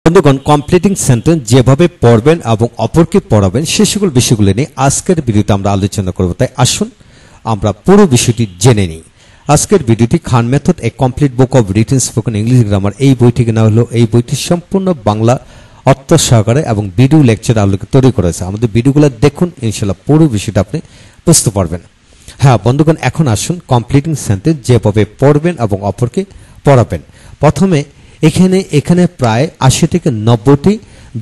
বন্ধুগণ, completing sentence যেভাবে পড়বেন এবং অপরকে পড়াবেন সে সকল বিষয়গুলো নিয়ে আজকের ভিডিওতে আমরা আলোচনা করব। তাই আসুন আমরা পুরো বিষয়টি জেনে নিই। আজকের ভিডিওটি খান মেথড এ complete book of written spoken English grammar এই বইটি কেনা হলো। এই বইটি সম্পূর্ণ বাংলা অর্থ সহকারে এবং ভিডিও লেকচার আলোকে তৈরি করেছে। আমাদের ভিডিওগুলো দেখুন, ইনশাআল্লাহ পুরো বিষয়টা আপনি বুঝতে পারবেন। হ্যাঁ বন্ধুগণ, এখন আসুন কমপ্লিটিং সেন্টেন্স যেভাবে পড়বেন এবং অপরকে পড়াবেন। প্রথমে এখানে প্রায় 80 থেকে 90টি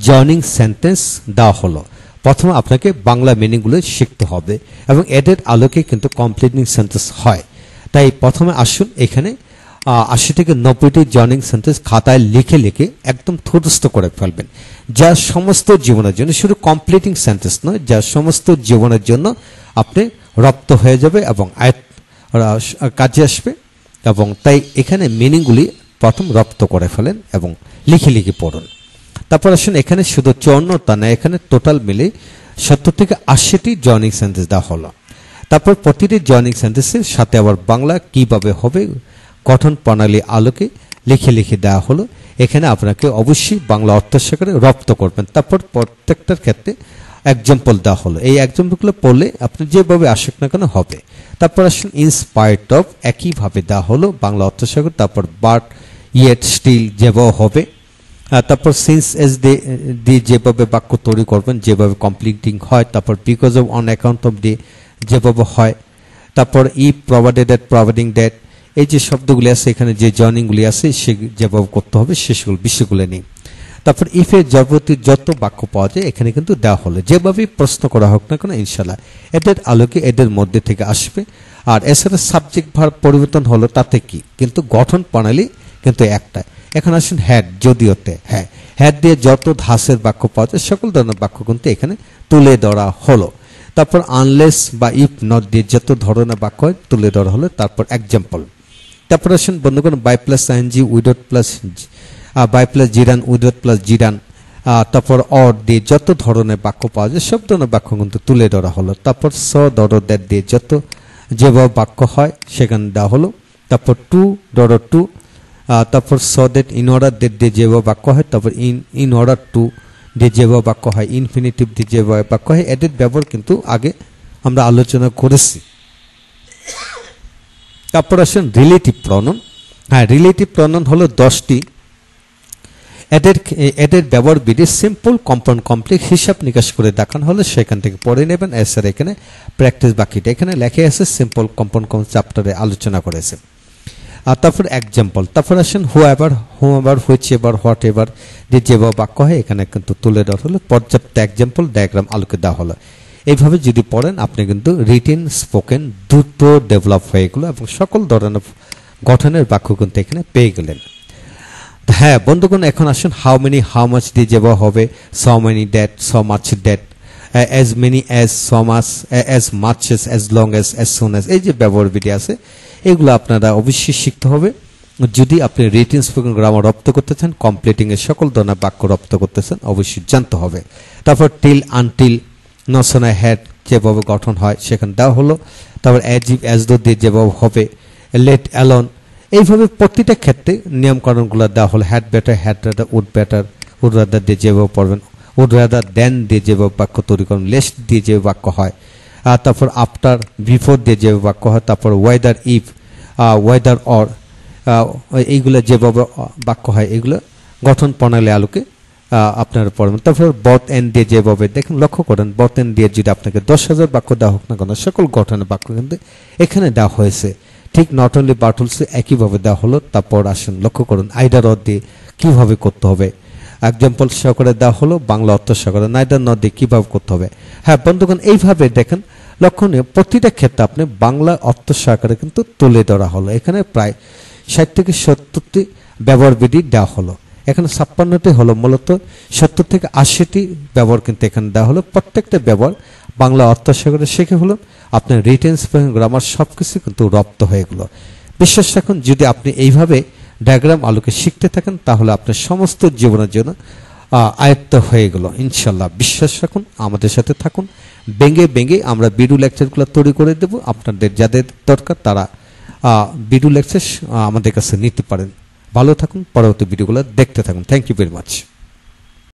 জয়নিং সেন্টেন্স দেওয়া হলো। প্রথমে আপনাকে বাংলা মিনিংগুলো শিখতে হবে এবং এদের আলোকে কিন্তু কমপ্লিটিং সেন্টেন্স হয়। তাই প্রথমে আসুন এখানে 80 থেকে 90টি জয়নিং সেন্টেন্স খাতায় লিখে লিখে একদম ঠোঁটস্থ করে ফেলবেন, যা সমস্ত জীবনের জন্য, শুধু কমপ্লিটিং সেন্টেন্স নয়, যা সমস্ত জীবনের জন্য আপনি রপ্ত হয়ে যাবে এবং কাজে আসবে। এবং তাই এখানে মিনিংগুলি প্রথম রপ্ত করে ফেলেন এবং লিখে লিখে পড়ুন। তারপর আসুন এখানে শুধু 54টা না, এখানে টোটাল মিলে 70 থেকে 80টি জয়নিং সেন্টেন্স দেওয়া হলো। তারপর প্রতিটি জয়নিং সেন্টেন্সের সাথে আবার বাংলা কিভাবে হবে গঠন প্রণালী আলোকে লিখে লিখে দেওয়া হলো। এখানে আপনাকে অবশ্যই বাংলা অর্থ সহকারে রপ্ত করবেন। তারপর প্রত্যেকটার ক্ষেত্রে এক্সাম্পল দেওয়া হলো। এই এক্সাম্পলগুলো পড়লে আপনি যেভাবে আসুক না কেন হবে। তারপর আসুন ইনস্পায়ার্ড অফ একইভাবে দেওয়া হলো বাংলা অর্থ সহকারে। তারপর বাট ইয়েট স্টিল যেভাবে হবে। তারপর সিন্স এস দিয়ে যেভাবে বাক্য তৈরি করবেন, যেভাবে কমপ্লিটিং হয়। তারপর because of, on account of দিয়ে যেভাবে হয়। তারপর ইফ, প্রভাইডেড দ্যাট, প্রভাইডিং দ্যাট, এই যে শব্দগুলি আছে এখানে যে জয়নিংগুলি আছে সে যেভাবে করতে হবে সেগুলো বিষয়গুলো নিয়ে। তারপর ইফের যাবতীয় যত বাক্য পাওয়া যায় এখানে কিন্তু দেওয়া হলো। যেভাবেই প্রশ্ন করা হোক না কেন ইনশাল্লাহ এদের আলোকে এদের মধ্যে থেকে আসবে। আর এছাড়া সাবজেক্ট ভার্ব পরিবর্তন হলো তাতে কি, কিন্তু গঠন প্রণালী কিন্তু একটা। এখন আসুন হ্যাড, যদিওতে হ্যাঁ, হ্যাড দিয়ে যত ধাঁচের বাক্য পাওয়া যায় সকল ধরনের বাক্য কিন্তু এখানে তুলে ধরা হলো। তারপর আনলেস বা ইফ নট দিয়ে যত ধরনের বাক্য হয় তুলে ধরা হলো। তারপর এক্সাম্পল। তারপর আসুন বন্ধুগণ by plus ING, without plus by plus gerund, without plus gerund. তারপর অর দিয়ে যত ধরনের বাক্য পাওয়া যায় সব ধরনের বাক্য কিন্তু তুলে ধরা হলো। তারপর স ডর দ্যাট দিয়ে যত যেভাবে বাক্য হয় সেখানে দেওয়া হলো। তারপর টু ডর টু, তারপর saw that, in order that দিয়ে যেভাবে বাক্য হয়। তারপর ইন অর্ডার টু দিয়ে যেভাবে বাক্য হয়, ইনফিনিটিভ দিয়ে যেভাবে বাক্য হয়। এদের ব্যবহার কিন্তু আগে আমরা আলোচনা করেছি। তারপর আসেন রিলেটিভ প্রনাউন। হ্যাঁ, রিলেটিভ প্রনাউন হলো 10টি। এদের ব্যবহার বিধি সিম্পল, কম্পাউন্ড, কমপ্লেক্স হিসাব নিকাশ করে দেখানো হলো, সেখান থেকে পড়ে নেবেন। এছাড়া এখানে প্র্যাকটিস বাকিটা এখানে লেখা আছে, সিম্পল, কম্পাউন্ড, চ্যাপ্টারে আলোচনা করেছে। আর তারপর এক্সাম্পল। তারপর আসেন whoever, which ever, what ever যে যেভাবে বাক্য হয় এখানে কিন্তু তুলে দেওয়া হলো। পর্যাপ্ত এক্সাম্পল ডায়াগ্রাম আলোকে দেওয়া হলো। এইভাবে যদি পড়েন আপনি কিন্তু রিটেন স্পোকেন দ্রুত ডেভেলপ হয়ে গেল এবং সকল ধরনের গঠনের বাক্য কিন্তু এখানে পেয়ে গেলেন। হ্যাঁ বন্ধুগণ, এখন আসুন হাউ মেনি, হাউ মাচ দিয়ে যেভাবে হবে, so many that, so much that, as many as, so much, as much as long as soon as, এই যে ব্যবহার বিধি আছে এগুলো আপনারা অবশ্যই শিখতে হবে যদি আপনি রিটেন স্পোকেন গ্রামার রপ্ত করতে চান, কমপ্লিটিং এর সকল ধরনের বাক্য রপ্ত করতে চান, অবশ্যই জানতে হবে। তারপর টিল, আনটিল, নসনা, হ্যাড যেভাবে গঠন হয় সেখানে দেওয়া হলো। তারপর অ্যাজ ইফ, অ্যাজ দো দিয়ে যেভাবে হবে, লেট অ্যালোন, এইভাবে প্রতিটা ক্ষেত্রে নিয়মকানুনগুলো দেওয়া হলো। Had better, had rather, would better, would rather দিয়ে যেভাবে পড়বেন, উড রাদার দেন দিয়ে যেভাবে বাক্য তৈরি করবেন, লেস্ট দিয়ে যে বাক্য হয়। তারপর আফটার, বিফোর দিয়ে যেভাবে বাক্য হয়। তারপর ওয়েদার, ইফ, ওয়েদার অর, এইগুলো যেভাবে বাক্য হয় এগুলো গঠন প্রণালী আলোকে আপনারা পড়বেন। তারপর বট এন্ড দিয়ে যেভাবে, দেখেন লক্ষ্য করেন বট এন্ড দিয়ে যদি আপনাকে 10,000 বাক্য দেওয়া হোক না কেন সকল গঠনের বাক্য কিন্তু এখানে দেওয়া হয়েছে। ঠিক নট অনলি বাট অলসো একইভাবে দেওয়া হলো। তারপর আসুন লক্ষ্য করুন আইদার অর দিয়ে কীভাবে করতে হবে, এক্সাম্পল সহকারে দেওয়া হলো, বাংলা অর্থ সহকারে। নাইদার নট দিয়ে কীভাবে করতে হবে। হ্যাঁ বন্ধুগণ, এইভাবে দেখেন লক্ষণীয় প্রতিটা ক্ষেত্রে আপনি বাংলা অর্থ সহকারে কিন্তু তুলে ধরা হলো। এখানে প্রায় 60 থেকে 70টি ব্যবহার বিধি দেওয়া হলো। এখানে 56টি হলো, মূলত 70 থেকে 80টি ব্যবহার কিন্তু এখানে দেওয়া হলো। প্রত্যেকটা ব্যবহার বাংলা অর্থ সহকারে শিখে হলো আপনার রিটেন স্পোকেন গ্রামার সবকিছু কিন্তু রপ্ত হয়ে গেল। বিশ্বাস রাখুন যদি আপনি এইভাবে ডায়াগ্রাম আলোকে শিখতে থাকেন তাহলে আপনার সমস্ত জীবনের জন্য আয়ত্ত হয়ে গেল ইনশাল্লাহ। বিশ্বাস রাখুন, আমাদের সাথে থাকুন। ভেঙে আমরা ভিডিও লেকচারগুলো তৈরি করে দেব। আপনাদের যাদের দরকার তারা ভিডিও লেকচার আমাদের কাছে নিতে পারেন। ভালো থাকুন, পরবর্তী ভিডিওগুলো দেখতে থাকুন। Thank you very much.